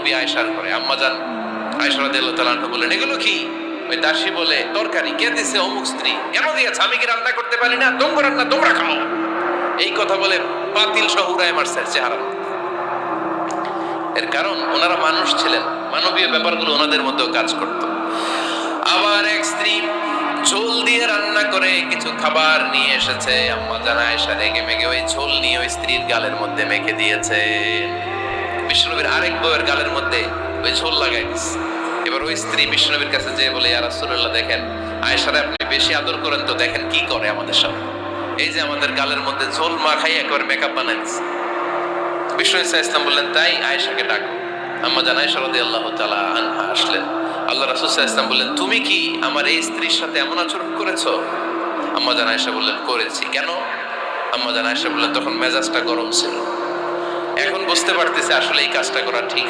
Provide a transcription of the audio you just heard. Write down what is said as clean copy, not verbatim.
বিবি আয়েশার ঘরে। আম্মা জান আয়েশা রাদিয়াল্লাহু তাআলা আনহা বললেন, এগুলো কি? ওই দাসী বলে, তরকারি। কে দিছে? অমুক স্ত্রী। কেন দিয়েছে? আমি কি রান্না করতে পারি না? তোমরা রান্না তোমরা খাও। এই কথা বলে পাতিল সহ উড়ায় মারছে চেহারা। এর কারণ ওনারা মানুষ ছিলেন, মানবীয় ব্যাপারগুলো ওনাদের মধ্যেও কাজ করত। আবার এক স্ত্রী ঝোল দিয়ে রান্না করে কিছু খাবার নিয়ে এসেছে। আম্মা জান আয়েশা রেগে মেগে ওই ঝোল নিয়ে ওই স্ত্রীর গালের মধ্যে মেখে দিয়েছে। বিশ্বনবীর আরেক বউয়ের গালের মধ্যে ওই ঝোল লাগাই দিচ্ছে। এবার ওই স্ত্রী বিশ্বনবীর কাছে যেয়ে বলে, ইয়া রাসূলুল্লাহ, দেখেন আয়েশারে আপনি বেশি আদর করেন তো, দেখেন কি করে আমাদের সাথে। এই যে আমাদের গালের মধ্যে ঝোল মাখাই একবার মেকআপ বানাই দিচ্ছে। বিষ্ণু ইসা ইসলাম বললেন, তাই আয়েশাকে ডাকো। আম্মা জান আয়েশা রাদিয়াল্লাহু তাআলা আনহা আসলেন। আল্লাহ রাসূল সাল্লাল্লাহু আলাইহি ওয়াসাল্লাম বললেন, তুমি কি আমার এই স্ত্রীর সাথে এমন আচরণ করেছো? আম্মা জান আয়েশা বললেন, করেছি। কেন? আম্মা জান আয়েশা বললেন, তখন মেজাজটা গরম ছিল। এখন বুঝতে পারতেছে আসলে এই কাজটা করা ঠিক